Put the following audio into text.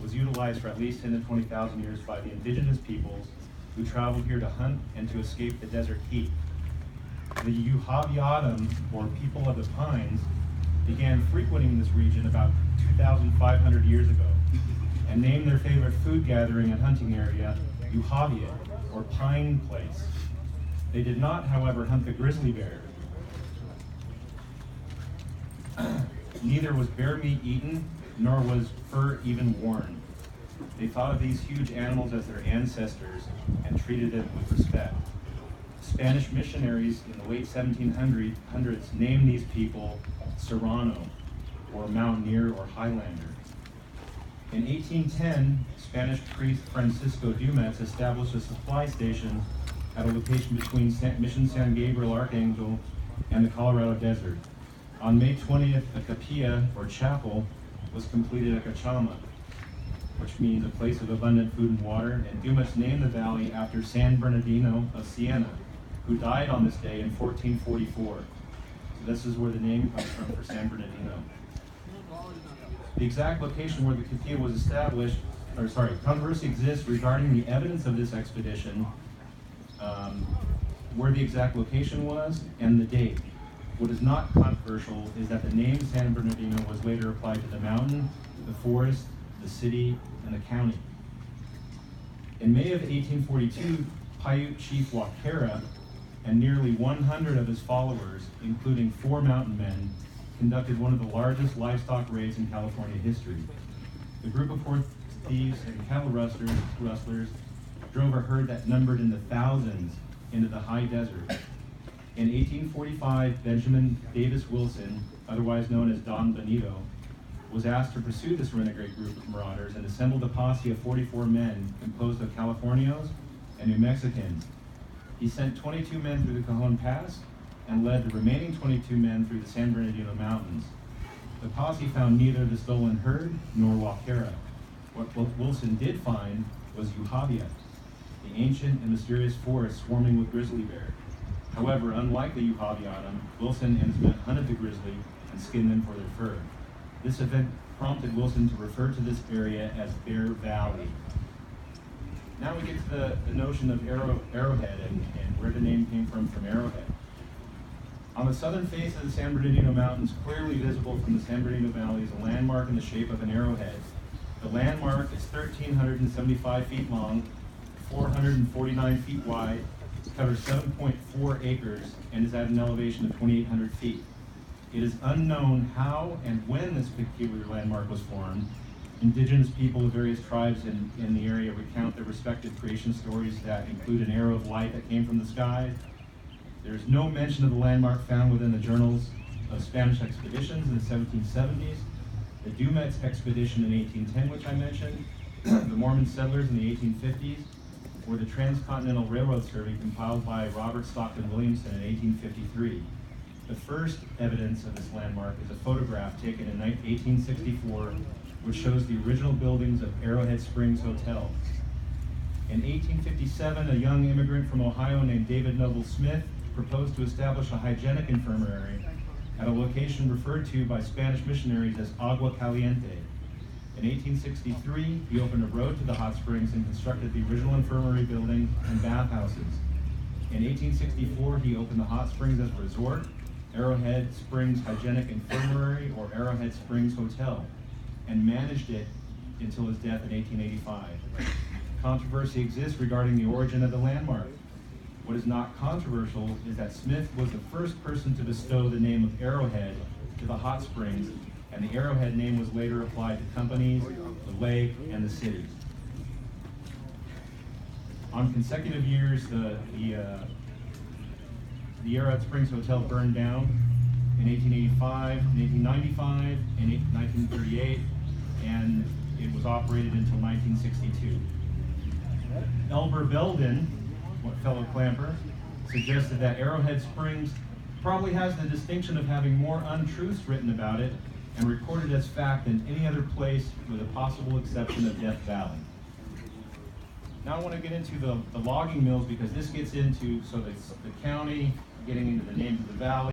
was utilized for at least 10 to 20,000 years by the indigenous peoples who traveled here to hunt and to escape the desert heat. The Uhaviatum, or people of the pines, began frequenting this region about 2,500 years ago and named their favorite food gathering and hunting area Uhavia, or Pine Place. They did not, however, hunt the grizzly bear. Neither was bear meat eaten, nor was fur even worn. They thought of these huge animals as their ancestors and treated them with respect. Spanish missionaries in the late 1700s named these people Serrano, or mountaineer or Highlander. In 1810, Spanish priest Francisco Dumas established a supply station at a location between Mission San Gabriel Archangel and the Colorado Desert. On May 20th, a capilla, or chapel, was completed at Cachama, which means a place of abundant food and water, and Dumas named the valley after San Bernardino of Siena, who died on this day in 1444. So this is where the name comes from for San Bernardino. The exact location where the capilla was established, controversy exists regarding the evidence of this expedition, where the exact location was, and the date. What is not controversial is that the name San Bernardino was later applied to the mountain, the forest, the city, and the county. In May of 1842, Paiute chief Wakera and nearly 100 of his followers, including 4 mountain men, conducted one of the largest livestock raids in California history. The group of horse thieves and cattle rustlers drove a herd that numbered in the thousands into the high desert. In 1845, Benjamin Davis Wilson, otherwise known as Don Benito, was asked to pursue this renegade group of marauders and assembled a posse of 44 men composed of Californios and New Mexicans. He sent 22 men through the Cajon Pass and led the remaining 22 men through the San Bernardino Mountains. The posse found neither the stolen herd nor Wakera. What Wilson did find was Uhavia, the ancient and mysterious forest swarming with grizzly bear. However, unlike the Uhaviatum, Wilson and his men hunted the grizzly and skinned them for their fur. This event prompted Wilson to refer to this area as Bear Valley. Now we get to the notion of Arrowhead and where the name came from Arrowhead. On the southern face of the San Bernardino Mountains, clearly visible from the San Bernardino Valley, is a landmark in the shape of an arrowhead. The landmark is 1,375 feet long, 449 feet wide, covers 7.4 acres, and is at an elevation of 2,800 feet. It is unknown how and when this peculiar landmark was formed. Indigenous people of various tribes in the area recount their respective creation stories that include an arrow of light that came from the sky. There is no mention of the landmark found within the journals of Spanish expeditions in the 1770s, the Dumas expedition in 1810, which I mentioned, the Mormon settlers in the 1850s, or the Transcontinental Railroad Survey compiled by Robert Stockton Williamson in 1853. The first evidence of this landmark is a photograph taken in 1864, which shows the original buildings of Arrowhead Springs Hotel. In 1857, a young immigrant from Ohio named David Noble Smith proposed to establish a hygienic infirmary at a location referred to by Spanish missionaries as Agua Caliente. In 1863, he opened a road to the hot springs and constructed the original infirmary building and bathhouses. In 1864, he opened the hot springs as a resort, Arrowhead Springs Hygienic Infirmary, or Arrowhead Springs Hotel, and managed it until his death in 1885. Controversy exists regarding the origin of the landmark. What is not controversial is that Smith was the first person to bestow the name of Arrowhead to the hot springs, and the Arrowhead name was later applied to companies, the lake, and the city. On consecutive years, the Arrowhead Springs Hotel burned down in 1885, in 1895, in 1938, and it was operated until 1962. Elber Belden, what fellow clamper, suggested that Arrowhead Springs probably has the distinction of having more untruths written about it and recorded as fact than any other place, with a possible exception of Death Valley. Now I want to get into the logging mills, because this gets into the county, getting into the names of the valley.